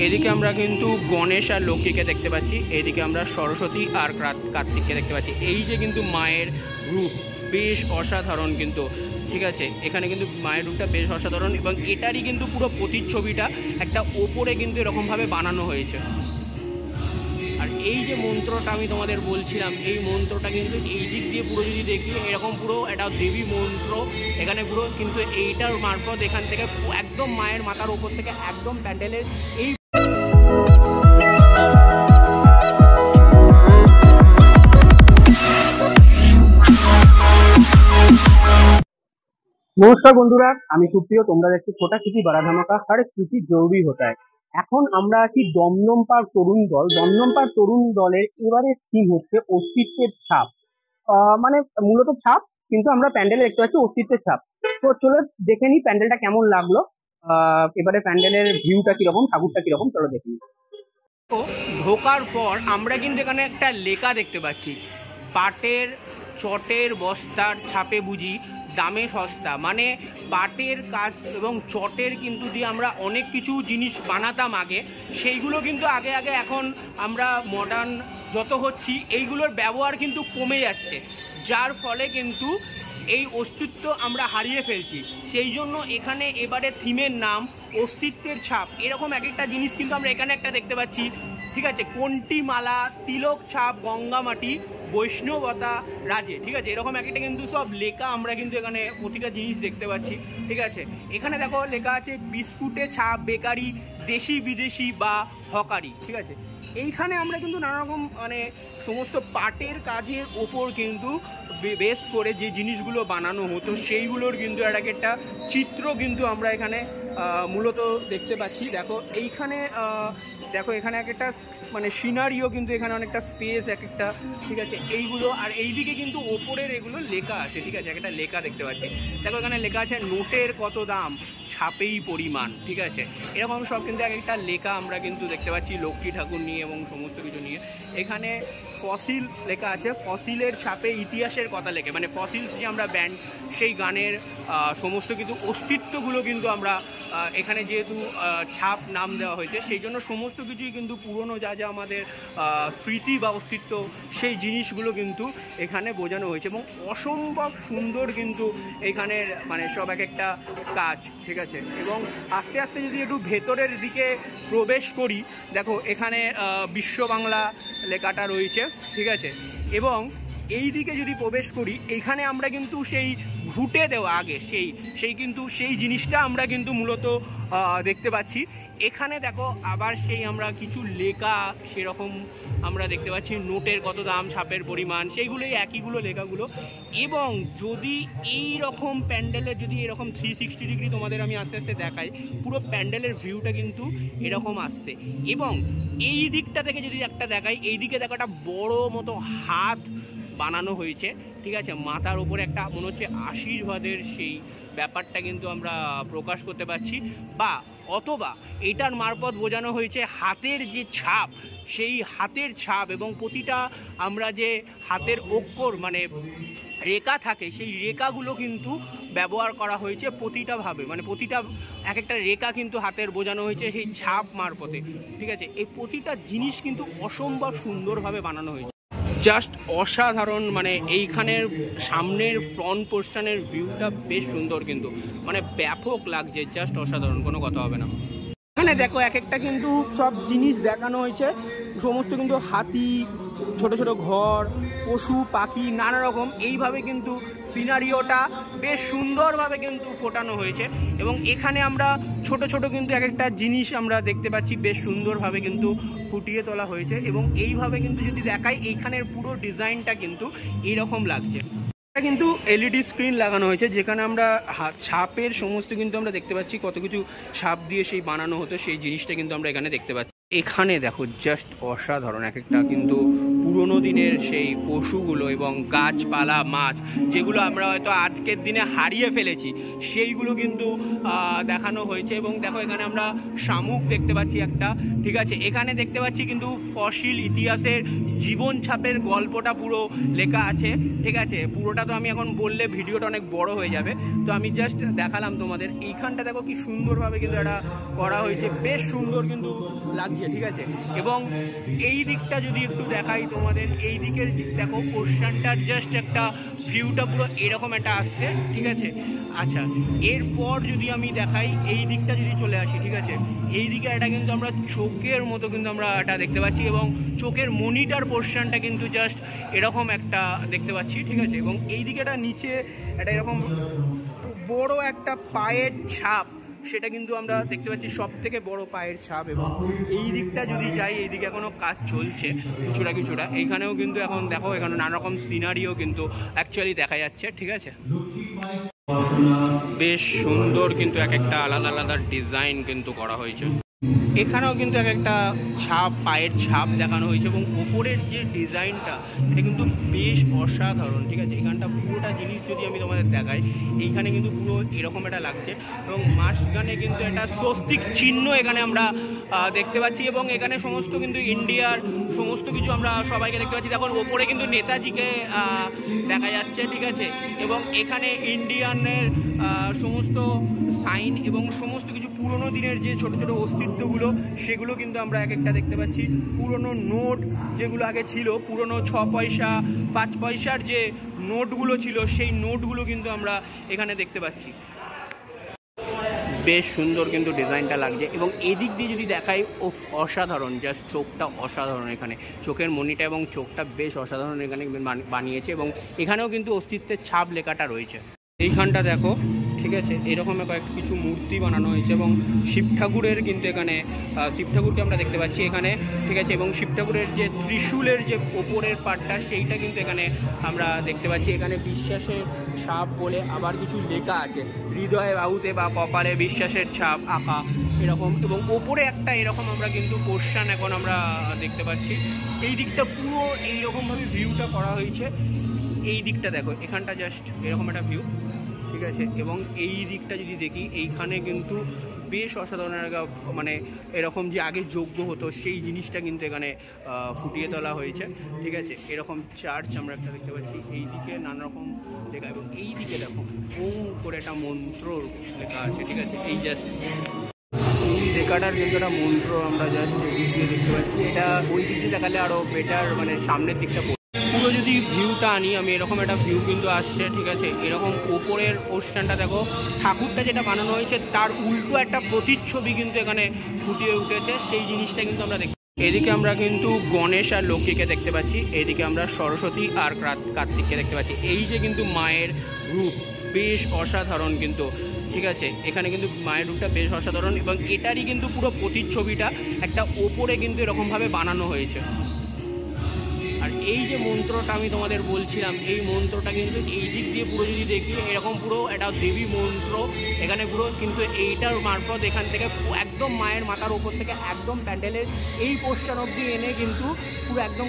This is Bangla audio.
এদিকে আমরা কিন্তু গণেশ আর লক্ষ্মীকে দেখতে পাচ্ছি, এদিকে আমরা সরস্বতী আর কার্তিককে দেখতে পাচ্ছি। এই যে কিন্তু মায়ের রূপ বেশ অসাধারণ কিন্তু, ঠিক আছে, এখানে কিন্তু মায়ের রূপটা বেশ অসাধারণ এবং এটারই কিন্তু পুরো প্রতিচ্ছবিটা একটা ওপরে কিন্তু এরকমভাবে বানানো হয়েছে। আর এই যে মন্ত্রটা আমি তোমাদের বলছিলাম, এই মন্ত্রটা কিন্তু এই দিক দিয়ে পুরো যদি দেখি এরকম পুরো একটা দেবী মন্ত্র এখানে পুরো কিন্তু এইটার মারফত এখান থেকে একদম মায়ের মাথার ওপর থেকে একদম প্যান্ডেলের এই নমস্কার বন্ধুরা, আমি সুপ্রিয়। তোমরা দেখছো ছোটা চিঠি বড়া ধামাকা, হর চিঠি জরুরি হতা है। এখন আমরা আছি দমদম পার্ক তরুণ দল। দমদম পার্ক তরুণ দলের এবারে থিম হচ্ছে অস্তিত্বের ছাপ। মানে মূলত ছাপ, কিন্তু আমরা প্যান্ডেলে দেখতে পাচ্ছি অস্তিত্বের ছাপ। তো চলো দেখে নিই প্যান্ডেলটা কেমন লাগলো। এবারে প্যান্ডেলের ভিউটা কিরকম, ঠাকুরটা কিরকম, চলো দেখে নিই। ঢোকার পর আমরা কিন্তু এখানে একটা লেখা দেখতে পাচ্ছি, পাটের চটের বস্তার ছাপে বুঝি দামে সস্তা। মানে পাটের কাজ এবং চটের কিন্তু দিয়ে আমরা অনেক কিছু জিনিস বানাতাম আগে, সেইগুলো কিন্তু আগে এখন আমরা মডার্ন যত হচ্ছি এইগুলোর ব্যবহার কিন্তু কমে যাচ্ছে, যার ফলে কিন্তু এই অস্তিত্ব আমরা হারিয়ে ফেলছি। সেই জন্য এখানে এবারে থিমের নাম অস্তিত্বের ছাপ। এরকম এক একটা জিনিস কিন্তু আমরা এখানে একটা দেখতে পাচ্ছি, ঠিক আছে, কোনটি মালা, তিলক ছাপ, গঙ্গামাটি, বৈষ্ণবতা রাজে, ঠিক আছে, এরকম এক একটা কিন্তু সব লেখা আমরা কিন্তু এখানে প্রতিটা জিনিস দেখতে পাচ্ছি। ঠিক আছে, এখানে দেখো লেখা আছে বিস্কুটে ছাপ, বেকারি, দেশি বিদেশি বা হকারি। ঠিক আছে, এইখানে আমরা কিন্তু নানা রকম মানে সমস্ত পাটের কাজের ওপর কিন্তু বেস করে যে জিনিসগুলো বানানো হতো সেইগুলোর কিন্তু একটা চিত্র কিন্তু আমরা এখানে মূলত দেখতে পাচ্ছি। দেখো এইখানে দেখো এখানে একটা মানে সিনারিও কিন্তু এখানে অনেকটা স্পেস এক একটা, ঠিক আছে, এইগুলো। আর এইদিকে কিন্তু ওপরের এগুলো লেখা আছে, ঠিক আছে, একটা লেখা দেখতে পাচ্ছি। দেখো এখানে লেখা আছে নোটের কত দাম, ছাপেই পরিমাণ, ঠিক আছে, এরকম সব কিন্তু এক একটা লেখা আমরা কিন্তু দেখতে পাচ্ছি লক্ষ্মী ঠাকুর নিয়ে এবং সমস্ত কিছু নিয়ে। এখানে ফসিল লেখা আছে, ফসিলের ছাপে ইতিহাসের কথা লেখে, মানে ফসিলস যে আমরা ব্যান্ড সেই গানের সমস্ত কিন্তু অস্তিত্বগুলো কিন্তু আমরা এখানে যেহেতু ছাপ নাম দেওয়া হয়েছে সেই জন্য সমস্ত কিছুই কিন্তু পুরনো যা যা আমাদের স্মৃতি বা অস্তিত্ব সেই জিনিসগুলো কিন্তু এখানে বোঝানো হয়েছে এবং অসম্ভব সুন্দর কিন্তু এখানের মানে সব এক একটা কাজ, ঠিক আছে। এবং আস্তে আস্তে যদি একটু ভেতরের দিকে প্রবেশ করি, দেখো এখানে বিশ্ব বাংলা লেখাটা রয়েছে, ঠিক আছে, এবং এই দিকে যদি প্রবেশ করি এইখানে আমরা কিন্তু সেই ঘুটে দেওয়া আগে সেই কিন্তু সেই জিনিসটা আমরা কিন্তু মূলত দেখতে পাচ্ছি। এখানে দেখো আবার সেই আমরা কিছু লেখা সেরকম আমরা দেখতে পাচ্ছি, নোটের কত দাম, ছাপের পরিমাণ, সেইগুলোই একইগুলো লেখাগুলো। এবং যদি এই রকম প্যান্ডেলের যদি এরকম 360 ডিগ্রি তোমাদের আমি আস্তে আস্তে দেখাই, পুরো প্যান্ডেলের ভিউটা কিন্তু এরকম আসছে। এবং এই দিকটা থেকে যদি একটা দেখাই, এই দিকে দেখো একটা বড় মতো হাত বানানো হয়েছে, ঠিক আছে, মাথার উপরে একটা মনে হচ্ছে আশীর্বাদের সেই ব্যাপারটা কিন্তু আমরা প্রকাশ করতে পারছি। বা অথবা এটার মারফত বোঝানো হয়েছে হাতের যে ছাপ, সেই হাতের ছাপ এবং প্রতিটা আমরা যে হাতের অক্ষর মানে রেখা থাকে সেই রেখাগুলো কিন্তু ব্যবহার করা হয়েছে প্রতিটাভাবে, মানে প্রতিটা এক একটা রেখা কিন্তু হাতের বোঝানো হয়েছে সেই ছাপ মারফতে, ঠিক আছে। এই প্রতিটা জিনিস কিন্তু অসম্ভব সুন্দরভাবে বানানো হয়েছে, জাস্ট অসাধারণ। মানে এইখানের সামনের ফ্রন্ট পোর্শনের ভিউটা বেশ সুন্দর কিন্তু, মানে ব্যাপক লাগছে, জাস্ট অসাধারণ, কোনো কথা হবে না। এখানে দেখো এক একটা কিন্তু সব জিনিস দেখানো হয়েছে, সমস্ত কিন্তু হাতি, ছোট ছোট ঘর, পশু পাখি, নানা রকম এইভাবে কিন্তু সিনারিওটা বেশ সুন্দরভাবে কিন্তু ফোটানো হয়েছে। এবং এখানে আমরা ছোট ছোট কিন্তু এক একটা জিনিস আমরা দেখতে পাচ্ছি বেশ সুন্দরভাবে কিন্তু ফুটিয়ে তোলা হয়েছে। এবং এইভাবে কিন্তু যদি দেখাই এইখানের পুরো ডিজাইনটা কিন্তু এইরকম লাগছে। এটা কিন্তু এলইডি স্ক্রিন লাগানো হয়েছে, যেখানে আমরা ছাপের সমস্ত কিন্তু আমরা দেখতে পাচ্ছি, কত কিছু ছাপ দিয়ে সেই বানানো হতো সেই জিনিসটা কিন্তু আমরা এখানে দেখতে পাচ্ছি। এখানে দেখো জাস্ট অসাধারণ, এক একটা কিন্তু পুরোনো দিনের সেই পশুগুলো এবং গাছপালা, মাছ যেগুলো আমরা হয়তো আজকের দিনে হারিয়ে ফেলেছি সেইগুলো কিন্তু দেখানো হয়েছে। এবং দেখো এখানে আমরা শামুক দেখতে পাচ্ছি একটা, ঠিক আছে। এখানে দেখতে পাচ্ছি কিন্তু ফসিল ইতিহাসের জীবন ছাপের গল্পটা পুরো লেখা আছে, ঠিক আছে। পুরোটা তো আমি এখন বললে ভিডিওটা অনেক বড় হয়ে যাবে, তো আমি জাস্ট দেখালাম তোমাদের। এইখানটা দেখো কি সুন্দরভাবে কিন্তু এটা করা হয়েছে, বেশ সুন্দর কিন্তু লাগছে, ঠিক আছে। এবং এই দিকটা যদি একটু দেখাই তোমাদের, এই দিকের দেখো পোর্শনটার জাস্ট একটা ভিউটা পুরো এরকম একটা আসছে, ঠিক আছে। আচ্ছা, এরপর যদি আমি দেখাই এই দিকটা যদি চলে আসি, ঠিক আছে, এই দিকে এটা কিন্তু আমরা চোখের মতো কিন্তু আমরা এটা দেখতে পাচ্ছি এবং চোখের মনিটার পোর্শনটা কিন্তু জাস্ট এরকম একটা দেখতে পাচ্ছি, ঠিক আছে। এবং এই দিকে এটা নিচে এটা এরকম বড় একটা পায়ের ছাপ, সেটা কিন্তু আমরা দেখতে পাচ্ছি, সব থেকে বড় পায়ের ছাপ। এবং এই দিকটা যদি যাই, এই দিকে এখনো কাজ চলছে কিছুটা। এইখানেও কিন্তু এখন দেখো এখানে নানা রকম সিনারিও কিন্তু অ্যাকচুয়ালি দেখা যাচ্ছে, ঠিক আছে। বেশ সুন্দর কিন্তু এক একটা আলাদা আলাদা ডিজাইন কিন্তু করা হয়েছে। এখানেও কিন্তু এক একটা ছাপ, পায়ের ছাপ দেখানো হয়েছে এবং ওপরের যে ডিজাইনটা এটা কিন্তু বেশ অসাধারণ, ঠিক আছে। এখানটা পুরোটা জিনিস যদি আমি তোমাদের দেখাই, এইখানে কিন্তু পুরো এরকম একটা লাগছে এবং মাঝখানে কিন্তু একটা স্বস্তিক চিহ্ন এখানে আমরা দেখতে পাচ্ছি। এবং এখানে সমস্ত কিন্তু ইন্ডিয়ার সমস্ত কিছু আমরা সবাইকে দেখতে পাচ্ছি। দেখো ওপরে কিন্তু নেতাজিকে দেখা যাচ্ছে, ঠিক আছে। এবং এখানে ইন্ডিয়ানের সমস্ত সাইন এবং সমস্ত কিছু পুরনো দিনের যে ছোট ছোট অস্তিত্বগুলো সেগুলো কিন্তু আমরা এক একটা দেখতে পাচ্ছি। পুরনো নোট যেগুলো আগে ছিল, পুরনো 6 পয়সা 5 পয়সার যে নোটগুলো ছিল, সেই নোটগুলো কিন্তু আমরা এখানে দেখতে পাচ্ছি। বেশ সুন্দর কিন্তু ডিজাইনটা লাগছে। এবং এদিক দিয়ে যদি দেখাই, অসাধারণ, জাস্ট চোখটা অসাধারণ। এখানে চোখের মনিটা এবং চোখটা বেশ অসাধারণ এখানে বানিয়েছে। এবং এখানেও কিন্তু অস্তিত্বের ছাপ লেখাটা রয়েছে। এইখানটা দেখো, ঠিক আছে, এরকম কিছু মূর্তি বানানো হয়েছে এবং শিব ঠাকুরের কিন্তু এখানে শিব ঠাকুরকে আমরা দেখতে পাচ্ছি এখানে, ঠিক আছে। এবং শিব ঠাকুরের যে ত্রিশূলের যে ওপরের পাটটা সেইটা কিন্তু এখানে আমরা দেখতে পাচ্ছি। এখানে বিশ্বাসের ছাপ বলে আবার কিছু লেখা আছে, হৃদয়ে বাহুতে বা কপালে বিশ্বাসের ছাপ আঁকা এরকম। এবং ওপরে একটা এরকম আমরা কিন্তু পোর্শন এখন আমরা দেখতে পাচ্ছি। এই দিকটা পুরো এইরকমভাবে ভিউটা করা হয়েছে। এই দিকটা দেখো, এখানটা জাস্ট এরকম একটা ভিউ, ঠিক আছে। এবং এই দিকটা যদি দেখি, এইখানে কিন্তু বেশ অসাধারণ মানে এরকম যে আগে যজ্ঞ হতো সেই জিনিসটা কিন্তু এখানে ফুটিয়ে তোলা হয়েছে, ঠিক আছে। এরকম চার্চ আমরা একটা দেখতে পাচ্ছি, এই দিকে নানা রকম লেখা। এবং এই দিকে দেখো ওম করে একটা মন্ত্র লেখা আছে, ঠিক আছে। এই জাস্ট এই লেখাটার কিন্তু একটা মন্ত্র আমরা জাস্ট এই দিক দিয়ে দেখতে পাচ্ছি। এটা ওই দিক দিয়ে দেখালে আরও বেটার, মানে সামনের দিকটা পুরো যদি ভিউটা আনি আমি, এরকম একটা ভিউ কিন্তু আসছে, ঠিক আছে। এরকম ওপরের পোর্শনটা দেখো, ঠাকুরটা যেটা বানানো হয়েছে তার উল্টো একটা প্রতিচ্ছবি কিন্তু এখানে ফুটিয়ে উঠেছে, সেই জিনিসটা কিন্তু আমরা দেখি। এদিকে আমরা কিন্তু গণেশ আর লক্ষ্মীকে দেখতে পাচ্ছি, এদিকে আমরা সরস্বতী আর কার্তিককে দেখতে পাচ্ছি। এই যে কিন্তু মায়ের রূপ বেশ অসাধারণ কিন্তু, ঠিক আছে। এখানে কিন্তু মায়ের রূপটা বেশ অসাধারণ এবং এটারই কিন্তু পুরো প্রতিচ্ছবিটা একটা ওপরে কিন্তু এরকমভাবে বানানো হয়েছে। আর এই যে মন্ত্রটা আমি তোমাদের বলছিলাম, এই মন্ত্রটা কিন্তু এই দিক দিয়ে পুরো যদি দেখি এরকম পুরো একটা দেবী মন্ত্র এখানে পুরো কিন্তু এইটার মারফত এখান থেকে একদম মায়ের মাথার ওপর থেকে একদম প্যান্ডেলের এই পোর্শন অবধি এনে কিন্তু পুরো একদম